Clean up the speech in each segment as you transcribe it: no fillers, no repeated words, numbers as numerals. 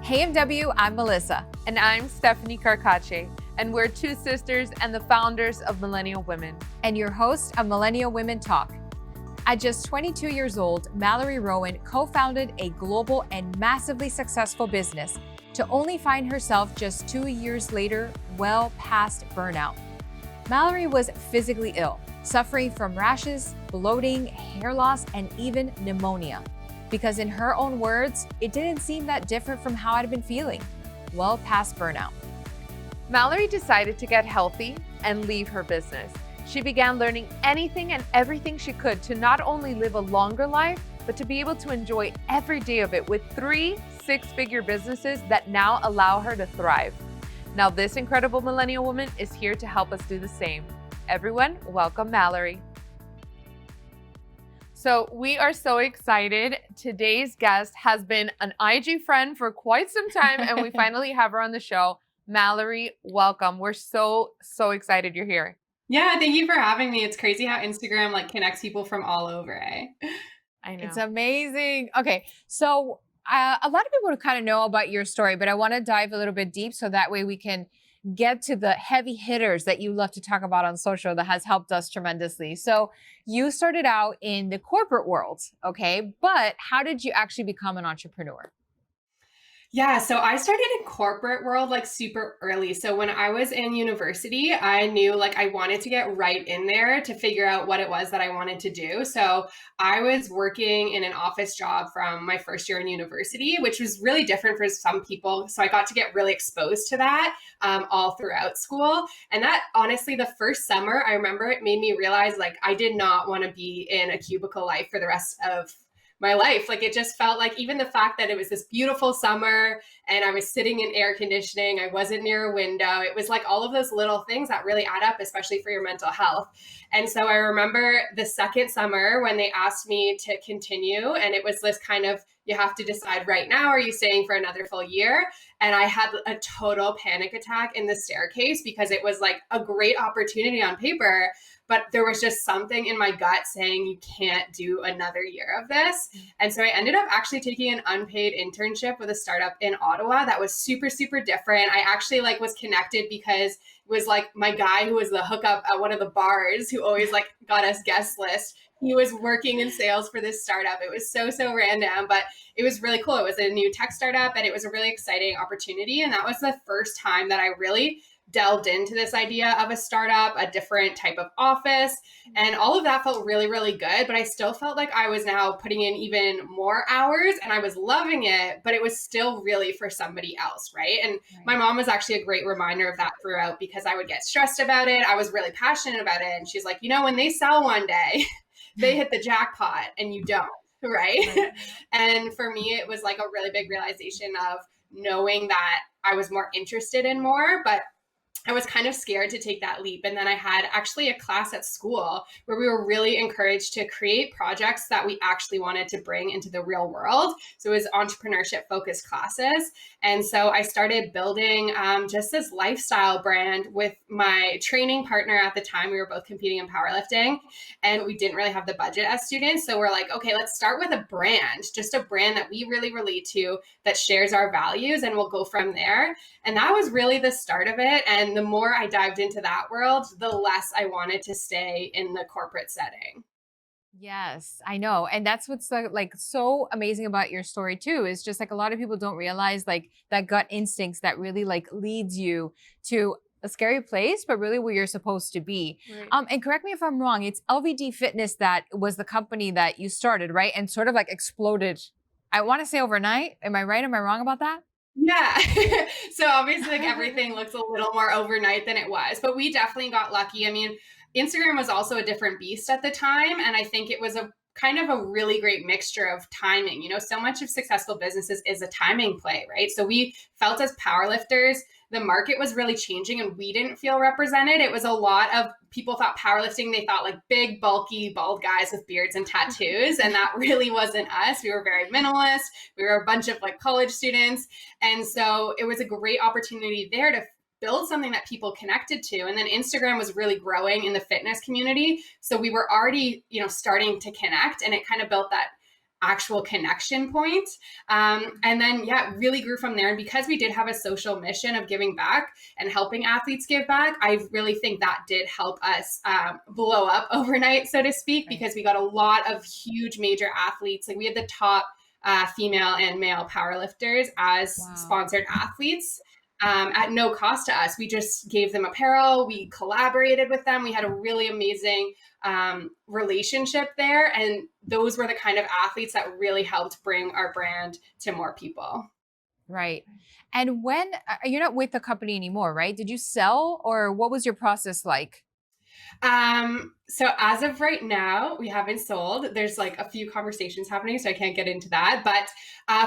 Hey MW, I'm Melissa. And I'm Stephanie Carcache, and we're two sisters and the founders of Millennial Women. And your host of Millennial Women Talk. At just 22 years old, Mallory Rowan co-founded a global and massively successful business to only find herself just 2 years later, well past burnout. Mallory was physically ill, suffering from rashes, bloating, hair loss, and even pneumonia. Because in her own words, it didn't seem that different from how I'd been feeling, well past burnout. Mallory decided to get healthy and leave her business. She began learning anything and everything she could to not only live a longer life, but to be able to enjoy every day of it with 3 six-figure businesses that now allow her to thrive. Now this incredible millennial woman is here to help us do the same. Everyone, welcome Mallory. So we are so excited. Today's guest has been an IG friend for quite some time, and we finally have her on the show. Mallory, welcome. We're so excited you're here. Yeah, thank you for having me. It's crazy how Instagram connects people from all over, eh? I know. It's amazing. Okay, so a lot of people kind of know about your story, but I want to dive a little bit deep so that way we can get to the heavy hitters that you love to talk about on social that has helped us tremendously. So you started out in the corporate world, okay? But how did you actually become an entrepreneur? Yeah, so I started in corporate world super early. So when I was in university, I knew I wanted to get right in there to figure out what it was that I wanted to do. So I was working in an office job from my first year in university, which was really different for some people. So I got to get really exposed to that all throughout school. And that honestly, the first summer, I remember it made me realize I did not want to be in a cubicle life for the rest of my life. It just felt like even the fact that it was this beautiful summer and I was sitting in air conditioning, I wasn't near a window. It was all of those little things that really add up, especially for your mental health. And so I remember the second summer when they asked me to continue, and it was this kind of, you have to decide right now, are you staying for another full year? And I had a total panic attack in the staircase because it was a great opportunity on paper, but there was just something in my gut saying you can't do another year of this. And so I ended up actually taking an unpaid internship with a startup in Ottawa that was super different. I actually was connected because it was my guy who was the hookup at one of the bars who always got us guest list. He was working in sales for this startup. It was so random, but it was really cool. It was a new tech startup and it was a really exciting opportunity. And that was the first time that I really delved into this idea of a startup, a different type of office, and all of that felt really good, but I still felt like I was now putting in even more hours and I was loving it, but it was still really for somebody else, right? And my mom was actually a great reminder of that throughout because I would get stressed about it. I was really passionate about it. And she's like, when they sell one day, they hit the jackpot and you don't, right? And for me, it was a really big realization of knowing that I was more interested in more, but I was kind of scared to take that leap. And then I had actually a class at school where we were really encouraged to create projects that we actually wanted to bring into the real world. So it was entrepreneurship focused classes. And so I started building just this lifestyle brand with my training partner at the time. We were both competing in powerlifting and we didn't really have the budget as students. So we're okay, let's start with a brand, just a brand that we really relate to, that shares our values, and we'll go from there. And that was really the start of it. And the more I dived into that world, the less I wanted to stay in the corporate setting. Yes, I know. And that's what's so amazing about your story too, is just a lot of people don't realize that gut instincts that really leads you to a scary place, but really where you're supposed to be. Right. And correct me if I'm wrong, it's LVD Fitness that was the company that you started, right? And sort of exploded, I want to say overnight. Am I right? Am I wrong about that? Yeah. So obviously everything looks a little more overnight than it was, but we definitely got lucky. I mean, Instagram was also a different beast at the time. And I think it was a kind of a really great mixture of timing. So much of successful businesses is a timing play, right? So we felt as powerlifters, the market was really changing and we didn't feel represented. It was a lot of people thought powerlifting, they thought big, bulky, bald guys with beards and tattoos. And that really wasn't us. We were very minimalist. We were a bunch of college students. And so it was a great opportunity there to build something that people connected to. And then Instagram was really growing in the fitness community. So we were already, starting to connect, and it kind of built that actual connection point. And then, yeah, really grew from there. And because we did have a social mission of giving back and helping athletes give back, I really think that did help us blow up overnight, so to speak, because we got a lot of huge major athletes. Like we had the top female and male powerlifters as sponsored athletes. At no cost to us. We just gave them apparel. We collaborated with them. We had a really amazing relationship there. And those were the kind of athletes that really helped bring our brand to more people. Right. And when you're not with the company anymore, right? Did you sell, or what was your process like? So as of right now, we haven't sold. There's like a few conversations happening, so I can't get into that. But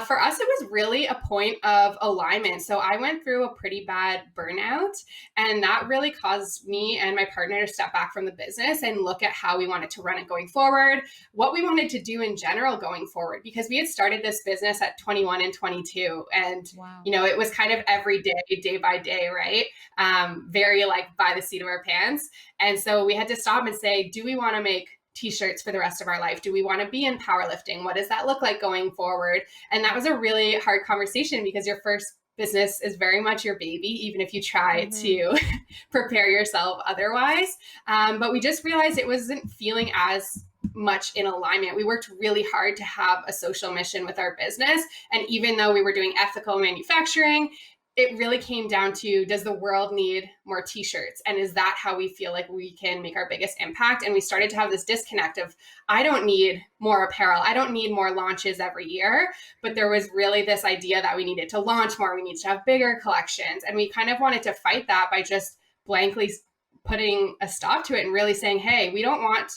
for us, it was really a point of alignment. So I went through a pretty bad burnout, and that really caused me and my partner to step back from the business and look at how we wanted to run it going forward, what we wanted to do in general going forward, because we had started this business at 21 and 22. And, you know, it was kind of every day, day by day, right? Very like by the seat of our pants. And so we had to stop and say, do we want to make t-shirts for the rest of our life? Do we want to be in powerlifting? What does that look like going forward? And that was a really hard conversation, because your first business is very much your baby, even if you try to prepare yourself otherwise. But we just realized it wasn't feeling as much in alignment. We worked really hard to have a social mission with our business. And even though we were doing ethical manufacturing, it really came down to, does the world need more t-shirts? And is that how we feel like we can make our biggest impact? And we started to have this disconnect of, I don't need more apparel. I don't need more launches every year. But there was really this idea that we needed to launch more. We need to have bigger collections. And we kind of wanted to fight that by just blankly putting a stop to it and really saying, hey, we don't want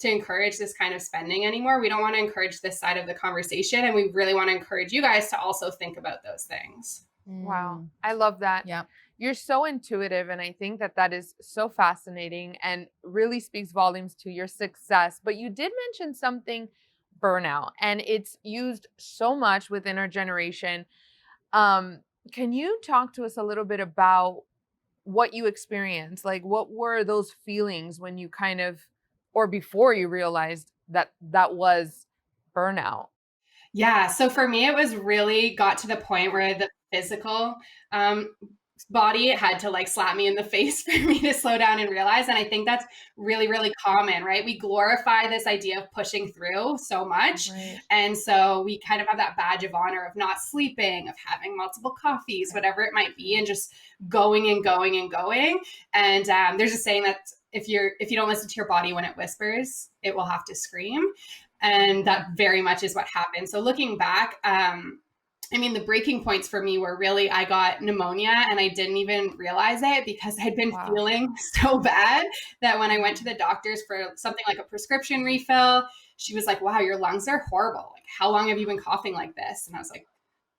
to encourage this kind of spending anymore. We don't want to encourage this side of the conversation. And we really want to encourage you guys to also think about those things. Wow. I love that. Yeah. You're so intuitive. And I think that that is so fascinating and really speaks volumes to your success. But you did mention something, burnout, and it's used so much within our generation. Can you talk to us a little bit about what you experienced? Like, what were those feelings when you kind of, or before you realized that that was burnout? Yeah. So for me, it was really got to the point where the physical body had to like slap me in the face for me to slow down and realize. And I think that's really, really common, right? We glorify this idea of pushing through so much. And so we kind of have that badge of honor of not sleeping, of having multiple coffees, whatever it might be, and just going and going and going. And there's a saying that if you don't listen to your body when it whispers, it will have to scream. And that very much is what happened. So looking back, I mean, the breaking points for me were really, I got pneumonia and I didn't even realize it because I'd been feeling so bad that when I went to the doctors for something like a prescription refill, she was like, wow, your lungs are horrible. Like, how long have you been coughing like this? And I was like,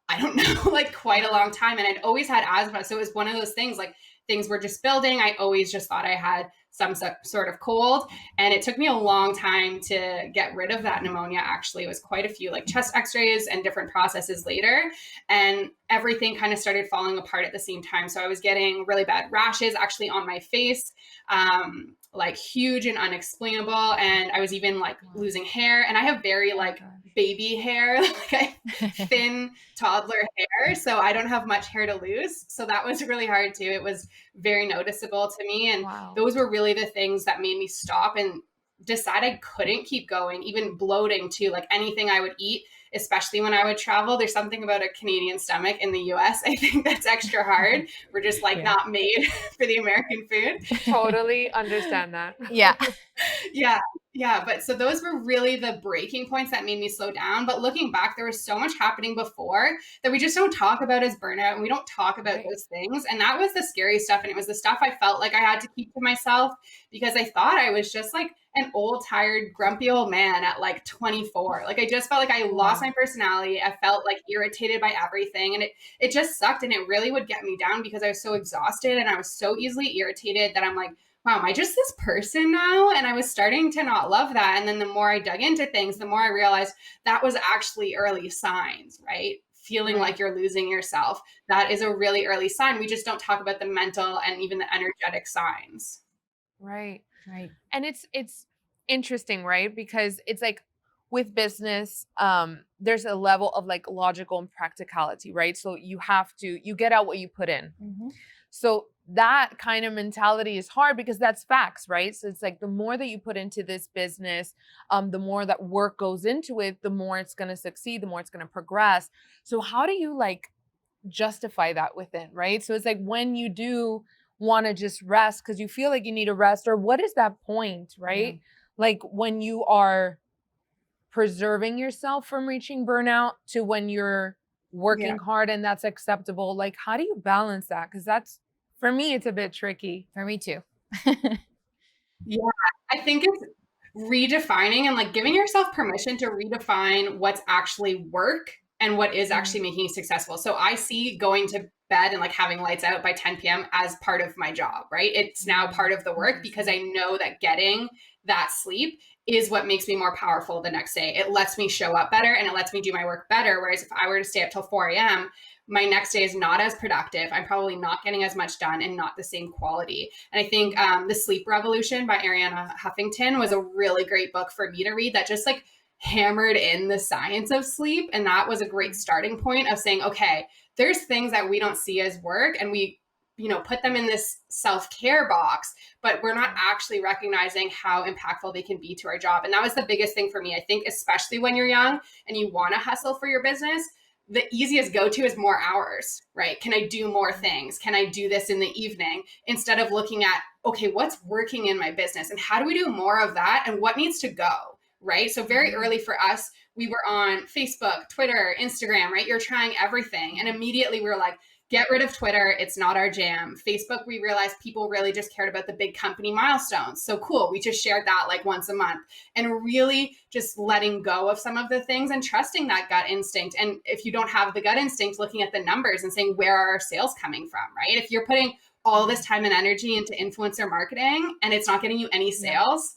I don't know, like quite a long time. And I'd always had asthma. So it was one of those things, like things were just building. I always just thought I had some sort of cold. And it took me a long time to get rid of that pneumonia. Actually, it was quite a few like chest x-rays and different processes later. And everything kind of started falling apart at the same time. So I was getting really bad rashes actually on my face, like huge and unexplainable. And I was even like losing hair. And I have very like baby hair, like thin toddler hair. So I don't have much hair to lose. So that was really hard too. It was very noticeable to me. And those were really the things that made me stop and decide I couldn't keep going. Even bloating too, like anything I would eat, especially when I would travel. There's something about a Canadian stomach in the US. I think that's extra hard. We're just like not made for the American food. Totally understand that. Yeah. Yeah. But so those were really the breaking points that made me slow down. But looking back, there was so much happening before that we just don't talk about as burnout, and we don't talk about those things. And that was the scary stuff. And it was the stuff I felt like I had to keep to myself because I thought I was just like an old, tired, grumpy old man at like 24. Like I just felt like I lost my personality. I felt like irritated by everything. And it just sucked. And it really would get me down because I was so exhausted and I was so easily irritated that I'm like, wow, am I just this person now? And I was starting to not love that. And then the more I dug into things, the more I realized that was actually early signs, right? Feeling like you're losing yourself. That is a really early sign. We just don't talk about the mental and even the energetic signs. Right. And it's interesting, right? Because it's like with business, there's a level of like logical and practicality, right? So you get out what you put in. So that kind of mentality is hard because that's facts, right? So it's like the more that you put into this business, the more that work goes into it, the more it's going to succeed, the more it's going to progress. So how do you like justify that within, right? So it's like when you do want to just rest because you feel like you need a rest, or what is that point, right? Like when you are preserving yourself from reaching burnout to when you're working hard and that's acceptable. Like, how do you balance that? Because that's, for me, it's a bit tricky. For me too. Yeah, I think it's redefining and like giving yourself permission to redefine what's actually work and what is actually making you successful. So I see going to bed and like having lights out by 10 p.m. as part of my job, right? It's now part of the work because I know that getting that sleep is what makes me more powerful the next day. It lets me show up better and it lets me do my work better. Whereas if I were to stay up till 4 a.m., my next day is not as productive. I'm probably not getting as much done and not the same quality. And I think The Sleep Revolution by Arianna Huffington was a really great book for me to read that just like hammered in the science of sleep. And that was a great starting point of saying, okay, there's things that we don't see as work and we put them in this self-care box, but we're not actually recognizing how impactful they can be to our job. And that was the biggest thing for me. I think, especially when you're young and you want to hustle for your business, the easiest go-to is more hours, right? Can I do more things? Can I do this in the evening? Instead of looking at, okay, what's working in my business and how do we do more of that and what needs to go, right? So very early for us, we were on Facebook, Twitter, Instagram, right? You're trying everything. And immediately we were like, get rid of Twitter. It's not our jam. Facebook, we realized people really just cared about the big company milestones. So cool. We just shared that like once a month and really just letting go of some of the things and trusting that gut instinct. And if you don't have the gut instinct, looking at the numbers and saying, where are our sales coming from, right? If you're putting all this time and energy into influencer marketing and it's not getting you any sales,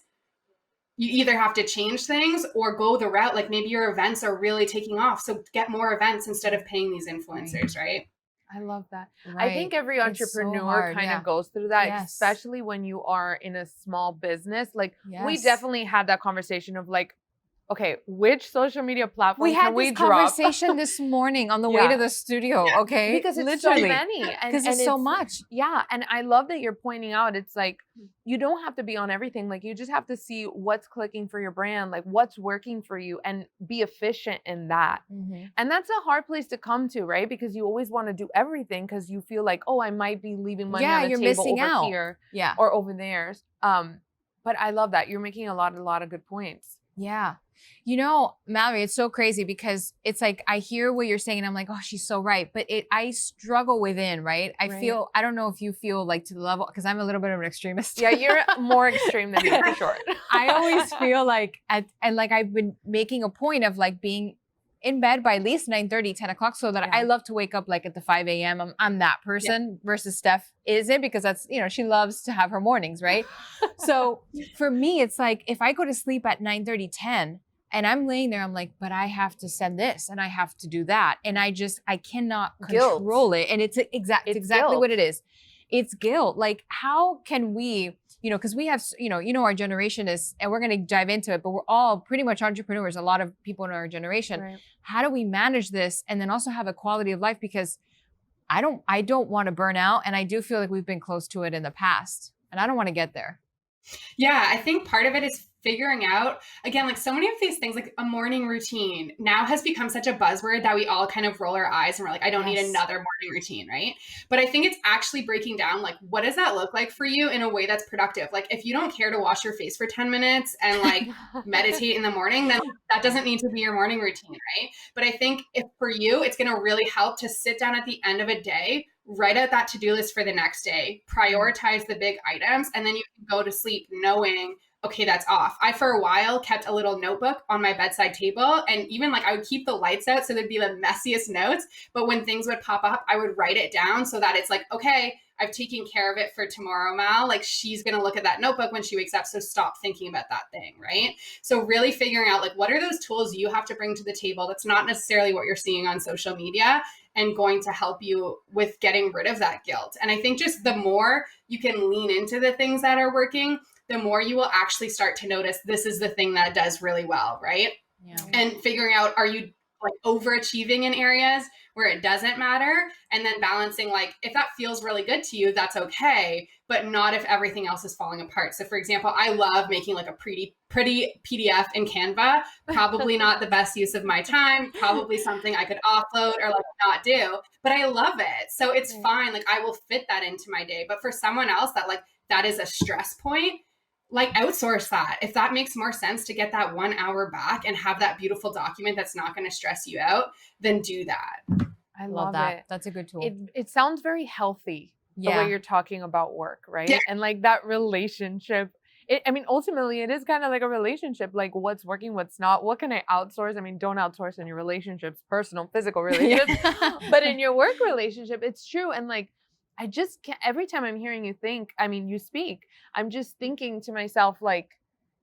you either have to change things or go the route. Like maybe your events are really taking off. So get more events instead of paying these influencers, right? I love that. Right. I think every entrepreneur kind of goes through that, especially when you are in a small business. Like we definitely had that conversation of like, okay, which social media platform can we drop? We had this conversation this morning on the way to the studio, okay? Because it's so many. Because it's so much. Yeah, and I love that you're pointing out, it's like, you don't have to be on everything. Like you just have to see what's clicking for your brand, like what's working for you and be efficient in that. And that's a hard place to come to, right? Because you always want to do everything because you feel like, oh, I might be leaving money on the you're table missing over out. here or over there. But I love that. You're making a lot of good points. Yeah. You know, Mallory, it's so crazy because it's like, I hear what you're saying and I'm like, oh, she's so right. But I struggle within, right? I feel, I don't know if you feel like to the level, because I'm a little bit of an extremist. Yeah, you're more extreme than me for sure. I always feel like, and like I've been making a point of like being in bed by at least 9:30, 10 o'clock so that I love to wake up like at the 5 a.m. I'm that person versus Steph isn't, because that's, she loves to have her mornings, right? So for me, it's like, if I go to sleep at 9:30, 10, and I'm laying there, I'm like, but I have to send this and I have to do that. And I cannot control it. And it's exactly what it is. It's guilt. Like, how can we, because we have, our generation is, and we're going to dive into it, but we're all pretty much entrepreneurs, a lot of people in our generation. Right. How do we manage this and then also have a quality of life? Because I don't want to burn out. And I do feel like we've been close to it in the past and I don't want to get there. Yeah, I think part of it is figuring out, again, like so many of these things, like a morning routine now has become such a buzzword that we all kind of roll our eyes and we're like, I don't need another morning routine, right? But I think it's actually breaking down, like, what does that look like for you in a way that's productive? Like, if you don't care to wash your face for 10 minutes and like meditate in the morning, then that doesn't need to be your morning routine, right? But I think if for you, it's going to really help to sit down at the end of a day, write out that to-do list for the next day, prioritize the big items, and then you can go to sleep knowing, okay, that's off. I, for a while, kept a little notebook on my bedside table, and even like I would keep the lights out so there'd be the messiest notes, but when things would pop up, I would write it down so that it's like, okay, I've taken care of it for tomorrow, Mal. Like, she's going to look at that notebook when she wakes up, so stop thinking about that thing, right? So really figuring out, like, what are those tools you have to bring to the table that's not necessarily what you're seeing on social media and going to help you with getting rid of that guilt. And I think just the more you can lean into the things that are working, the more you will actually start to notice this is the thing that does really well, right? Yeah. and figuring out, are you like overachieving in areas where it doesn't matter? And then balancing, like, if that feels really good to you, that's okay, but not if everything else is falling apart. So for example, I love making like a pretty PDF in Canva. Probably not the best use of my time, probably something I could offload or like not do, but I love it. So it's fine. Like I will fit that into my day. But for someone else that like, that is a stress point, like outsource that. If that makes more sense to get that 1 hour back and have that beautiful document that's not going to stress you out, then do that. I Love love that. it. That's a good tool. It sounds very healthy the way you're talking about work, right? Yeah. And like that relationship. I mean, ultimately, it is kind of like a relationship. Like, what's working, what's not. What can I outsource? I mean, don't outsource in your relationships, personal, physical relationships, but in your work relationship, it's true. And like, I just can't. Every time I'm hearing you you speak, I'm just thinking to myself, like,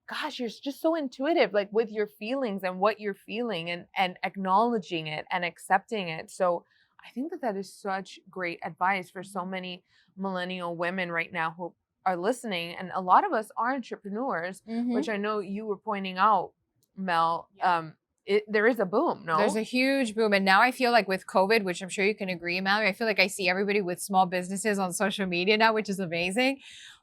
gosh, you're just so intuitive, like with your feelings and what you're feeling, and acknowledging it and accepting it. So I think that is such great advice for so many millennial women right now who are listening. And a lot of us are entrepreneurs, which I know you were pointing out, Mel. There is a boom, no? There's a huge boom. And now I feel like with COVID, which I'm sure you can agree, Mallory, I feel like I see everybody with small businesses on social media now, which is amazing.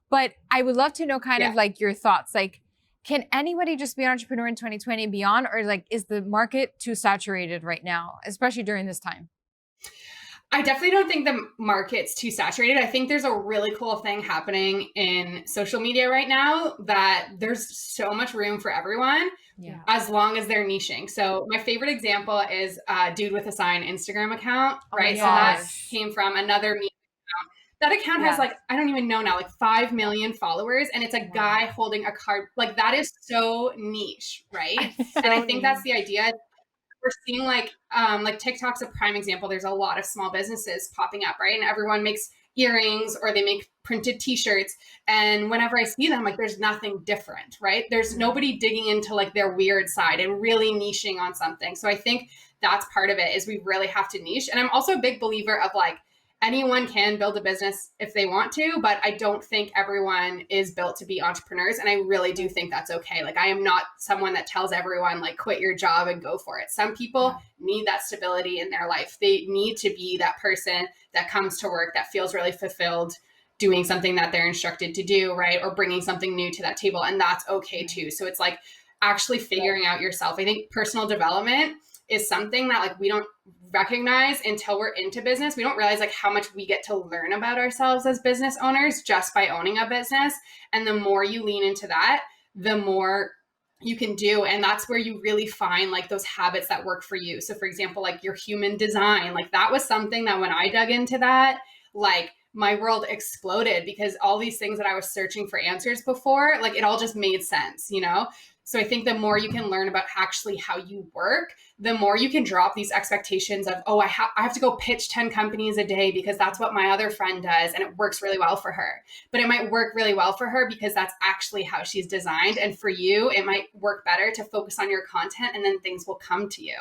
But I would love to know kind of like your thoughts. Like, can anybody just be an entrepreneur in 2020 and beyond? Or like, is the market too saturated right now, especially during this time? I definitely don't think the market's too saturated. I think there's a really cool thing happening in social media right now, that there's so much room for everyone as long as they're niching. So my favorite example is Dude with a Sign Instagram account, right? So that came from another meme account. That account has like, I don't even know now, like 5 million followers, and it's a guy holding a card. Like that is so niche, right? And I think that's the idea. We're seeing like TikTok's a prime example. There's a lot of small businesses popping up, right? And everyone makes earrings or they make printed t-shirts. And whenever I see them, like there's nothing different, right? There's nobody digging into like their weird side and really niching on something. So I think that's part of it, is we really have to niche. And I'm also a big believer of like, anyone can build a business if they want to, but I don't think everyone is built to be entrepreneurs. And I really do think that's okay. Like I am not someone that tells everyone like quit your job and go for it. Some people need that stability in their life. They need to be that person that comes to work that feels really fulfilled doing something that they're instructed to do, right? Or bringing something new to that table. And that's okay too. So it's like actually figuring out yourself. I think personal development is something that like we don't recognize until we're into business. We don't realize like how much we get to learn about ourselves as business owners just by owning a business. And the more you lean into that, the more you can do. And that's where you really find like those habits that work for you. So for example, like your human design, like that was something that when I dug into that, like my world exploded, because all these things that I was searching for answers before, like it all just made sense, you know? So I think the more you can learn about actually how you work, the more you can drop these expectations of, oh, I have to go pitch 10 companies a day because that's what my other friend does and it works really well for her. But it might work really well for her because that's actually how she's designed. And for you, it might work better to focus on your content, and then things will come to you.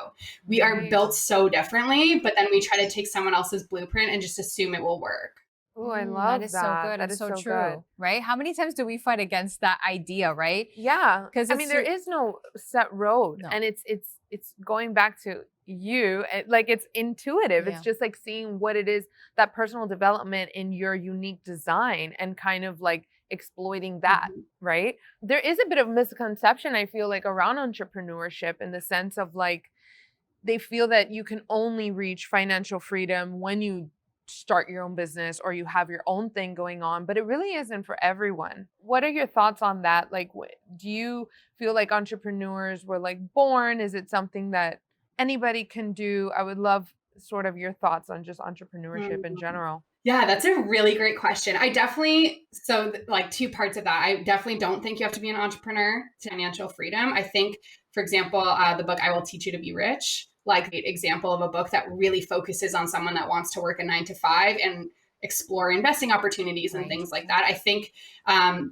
We are built so differently, but then we try to take someone else's blueprint and just assume it will work. Oh, I love that. Is so good. That is so true, right? How many times do we fight against that idea, right? Yeah, because I mean, there is no set road, and it's going back to you, like it's intuitive. It's just like seeing what it is, that personal development in your unique design, and kind of like exploiting that, right? There is a bit of misconception, I feel like, around entrepreneurship, in the sense of like they feel that you can only reach financial freedom when you start your own business or you have your own thing going on, but it really isn't for everyone. What are your thoughts on that? Like, do you feel like entrepreneurs were like born? Is it something that anybody can do? I would love sort of your thoughts on just entrepreneurship in general. Yeah, that's a really great question. I definitely, so like two parts of that. I definitely don't think you have to be an entrepreneur to financial freedom. I think, for example, the book, I Will Teach You to Be Rich, like the example of a book that really focuses on someone that wants to work a 9 to 5 and explore investing opportunities and things like that. I think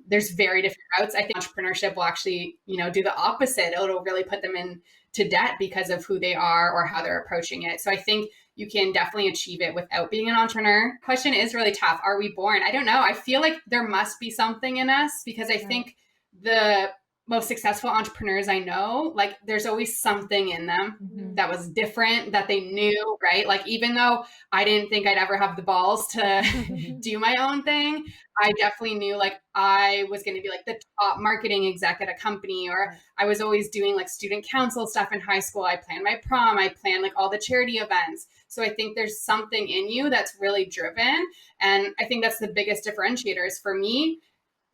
there's very different routes. I think entrepreneurship will actually, do the opposite. It'll really put them into debt because of who they are or how they're approaching it. So I think you can definitely achieve it without being an entrepreneur. Question is really tough. Are we born? I don't know. I feel like there must be something in us, because I think the most successful entrepreneurs I know, like there's always something in them that was different that they knew, right? Like even though I didn't think I'd ever have the balls to do my own thing, I definitely knew like I was going to be like the top marketing exec at a company, or I was always doing like student council stuff in high school. I planned my prom, I planned like all the charity events. So I think there's something in you that's really driven. And I think that's the biggest differentiators for me.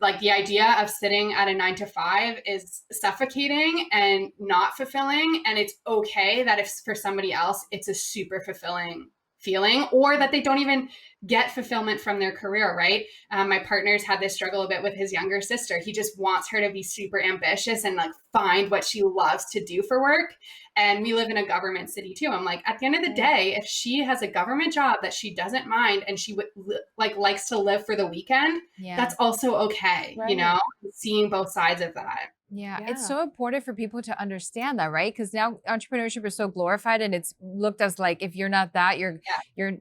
Like the idea of sitting at a 9 to 5 is suffocating and not fulfilling. And it's okay that if for somebody else, it's a super fulfilling feeling, or that they don't even get fulfillment from their career, right? My partner's had this struggle a bit with his younger sister. He just wants her to be super ambitious and like find what she loves to do for work. And we live in a government city too. I'm like, at the end of the day, if she has a government job that she doesn't mind and she would like likes to live for the weekend, that's also okay. You know, seeing both sides of that. Yeah, it's so important for people to understand that, right? Because now entrepreneurship is so glorified, and it's looked as like if you're not that, you're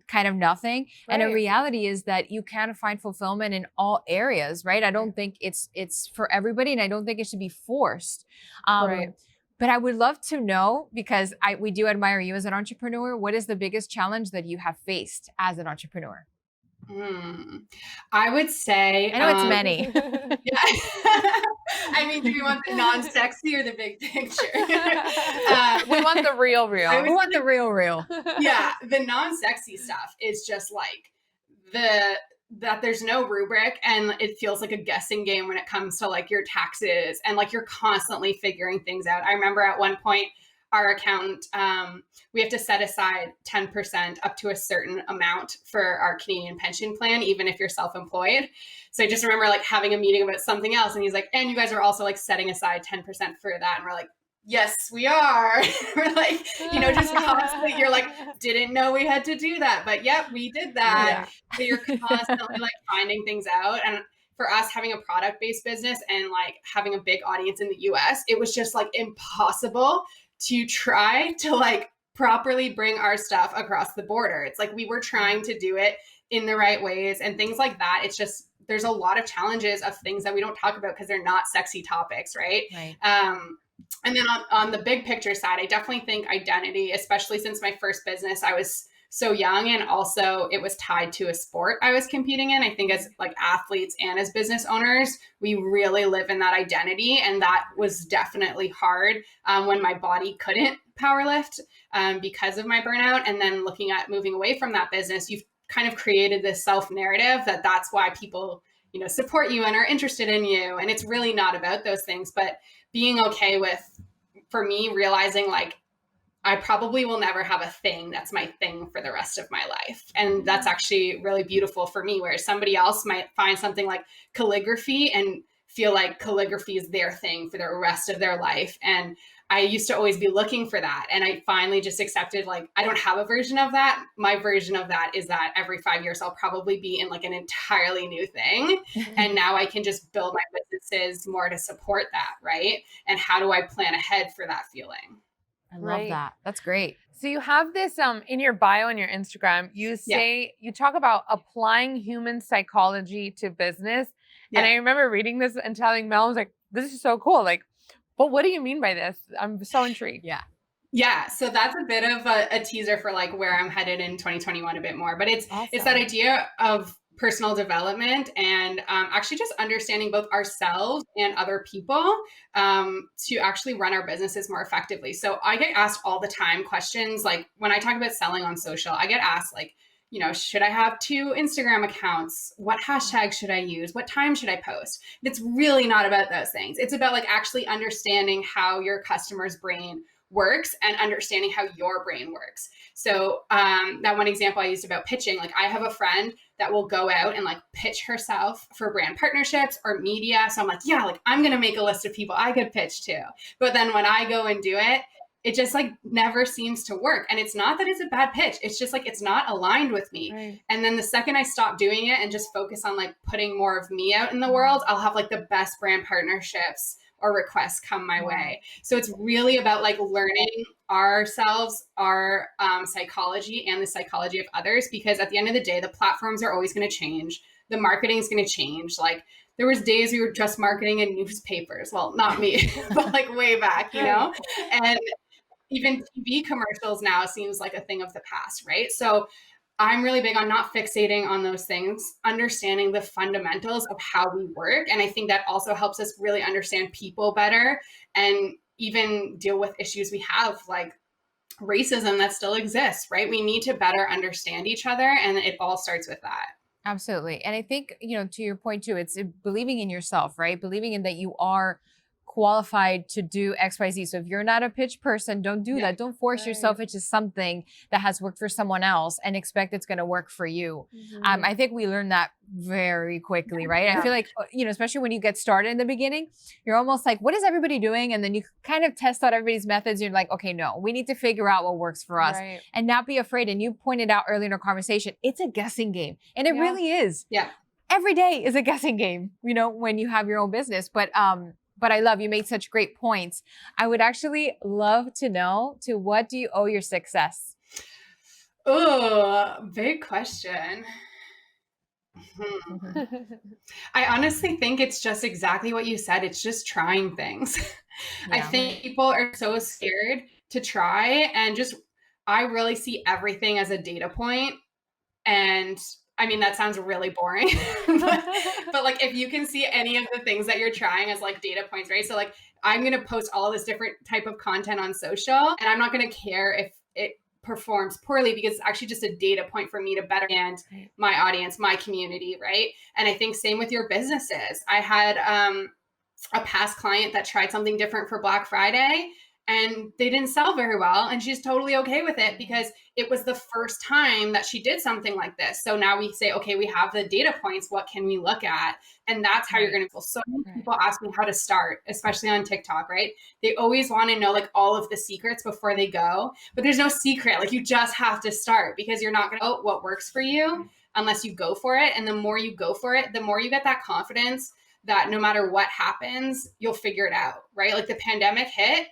kind of nothing. And the reality is that you can find fulfillment in all areas, right? I don't think it's for everybody, and I don't think it should be forced. But I would love to know, because we do admire you as an entrepreneur. What is the biggest challenge that you have faced as an entrepreneur? I would say, I know it's many. I mean, do we want the non-sexy or the big picture? We want the real. We want the real. Yeah, the non-sexy stuff is just like that there's no rubric, and it feels like a guessing game when it comes to like your taxes, and like you're constantly figuring things out. I remember at one point, our accountant, we have to set aside 10% up to a certain amount for our Canadian pension plan, even if you're self-employed. So I just remember like having a meeting about something else, and he's like, and you guys are also like setting aside 10% for that. And we're like, yes, we are. We're like, you know, just constantly, you're like, didn't know we had to do that, but yep, we did that. So you're constantly like finding things out. And for us, having a product-based business and like having a big audience in the US, it was just like impossible to try to like properly bring our stuff across the border. It's like we were trying to do it in the right ways and things like that. It's just, there's a lot of challenges of things that we don't talk about because they're not sexy topics, right? And then on the big picture side, I definitely think identity, especially since my first business, I was so young, and also it was tied to a sport I was competing in. I think as like athletes and as business owners, we really live in that identity. And that was definitely hard when my body couldn't powerlift because of my burnout. And then looking at moving away from that business, you've kind of created this self-narrative that that's why people, you know, support you and are interested in you. And it's really not about those things, but being okay with, for me, realizing like, I probably will never have a thing that's my thing for the rest of my life. And that's actually really beautiful for me, where somebody else might find something like calligraphy and feel like calligraphy is their thing for the rest of their life. And I used to always be looking for that. And I finally just accepted, like, I don't have a version of that. My version of that is that every 5 years, I'll probably be in like an entirely new thing. And now I can just build my businesses more to support that. Right. And how do I plan ahead for that feeling? I love that. That's great. So you have this in your bio on your Instagram, you say, you talk about applying human psychology to business. And I remember reading this and telling Mel, I was like, this is so cool. Like, but what do you mean by this? I'm so intrigued. Yeah. So that's a bit of a teaser for like where I'm headed in 2021 a bit more, but it's that idea of personal development and actually just understanding both ourselves and other people to actually run our businesses more effectively. So I get asked all the time questions, like when I talk about selling on social, I get asked like, you know, should I have 2 Instagram accounts? What hashtag should I use? What time should I post? It's really not about those things. It's about like actually understanding how your customer's brain works and understanding how your brain works. So that one example I used about pitching, like I have a friend that will go out and like pitch herself for brand partnerships or media. So I'm like, yeah, like I'm going to make a list of people I could pitch to. But then when I go and do it, it just like never seems to work. And it's not that it's a bad pitch. It's just like, it's not aligned with me. And then the second I stop doing it and just focus on like putting more of me out in the world, I'll have like the best brand partnerships or requests come my way. So it's really about like learning ourselves, our psychology and the psychology of others, because at the end of the day, the platforms are always going to change. the marketing is going to change. Like there was days we were just marketing in newspapers. Well, not me, but like way back, you know, and even TV commercials now seems like a thing of the past, right? So I'm really big on not fixating on those things, understanding the fundamentals of how we work. And I think that also helps us really understand people better and even deal with issues we have, like racism that still exists, right? We need to better understand each other, and it all starts with that. Absolutely. And I think, to your point too, it's believing in yourself, right? Believing in that you are qualified to do XYZ. So if you're not a pitch person, don't do that. Don't force yourself into something that has worked for someone else and expect it's going to work for you. I think we learned that very quickly, right? I feel like, especially when you get started in the beginning, you're almost like, what is everybody doing? And then you kind of test out everybody's methods. You're like, okay, no, we need to figure out what works for us and not be afraid. And you pointed out earlier in our conversation, it's a guessing game. And it really is. Yeah. Every day is a guessing game, when you have your own business. But I love, you made such great points. I would actually love to know, to what do you owe your success? Oh, big question. I honestly think it's just exactly what you said. It's just trying things. I think people are so scared to try, and I really see everything as a data point. And I mean, that sounds really boring, but like if you can see any of the things that you're trying as like data points, right? So like I'm going to post all this different type of content on social, and I'm not going to care if it performs poorly, because it's actually just a data point for me to better understand my audience, my community, right? And I think same with your businesses. I had a past client that tried something different for Black Friday, and they didn't sell very well. And she's totally okay with it because it was the first time that she did something like this. So now we say, okay, we have the data points. What can we look at? And that's how you're going to feel. So many people ask me how to start, especially on TikTok, right? They always want to know like all of the secrets before they go, but there's no secret. Like you just have to start, because you're not going to know what works for you unless you go for it. And the more you go for it, the more you get that confidence that no matter what happens, you'll figure it out, right? Like the pandemic hit,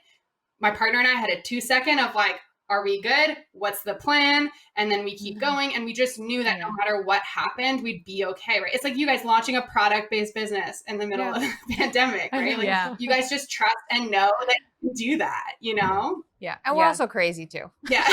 my partner and I had a 2-second of like, are we good? What's the plan? And then we keep going. And we just knew that no matter what happened, we'd be okay, right? It's like you guys launching a product-based business in the middle of the pandemic, right? Like you guys just trust and know that you can do that, Yeah. And we're also crazy too. Yeah.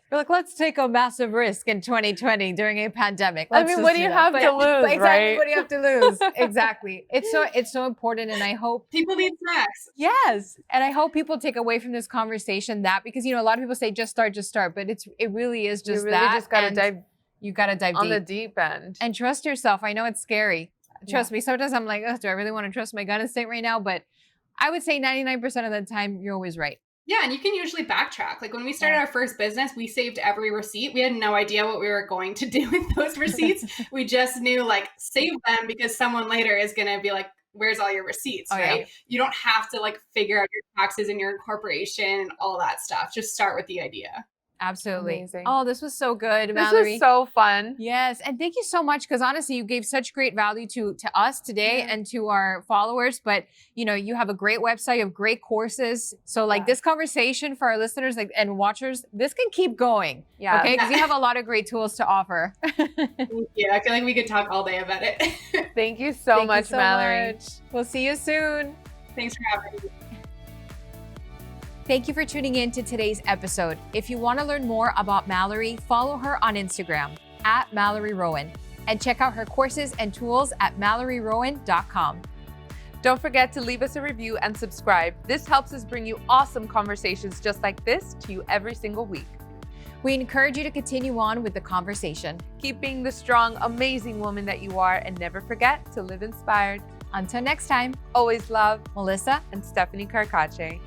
We're like, let's take a massive risk in 2020 during a pandemic. What do you have to lose, exactly, right? What do you have to lose? Exactly. It's so important. And I hope people need snacks. Yes. And I hope people take away from this conversation that, because, a lot of people say, just start. But it really is just that. Just gotta dive. You got to dive on deep. The deep end. And trust yourself. I know it's scary. Trust me. Sometimes I'm like, do I really want to trust my gut instinct right now? But I would say 99% of the time, you're always right. Yeah, and you can usually backtrack. Like when we started our first business, we saved every receipt. We had no idea what we were going to do with those receipts. We just knew like save them, because someone later is going to be like, where's all your receipts, right? Yeah. You don't have to like figure out your taxes and your incorporation and all that stuff. Just start with the idea. Absolutely. Amazing. Oh, this was so good, Mallory. This was so fun. Yes. And thank you so much, because honestly, you gave such great value to us today and to our followers. But, you have a great website, you have great courses. So like this conversation for our listeners and watchers, this can keep going. Yeah. Okay. Because you have a lot of great tools to offer. Thank you. I feel like we could talk all day about it. Thank you so much, Mallory. We'll see you soon. Thanks for having me. Thank you for tuning in to today's episode. If you want to learn more about Mallory, follow her on Instagram at Mallory Rowan, and check out her courses and tools at MalloryRowan.com. Don't forget to leave us a review and subscribe. This helps us bring you awesome conversations just like this to you every single week. We encourage you to continue on with the conversation. Keep being the strong, amazing woman that you are, and never forget to live inspired. Until next time, always love Melissa and Stephanie Carcache.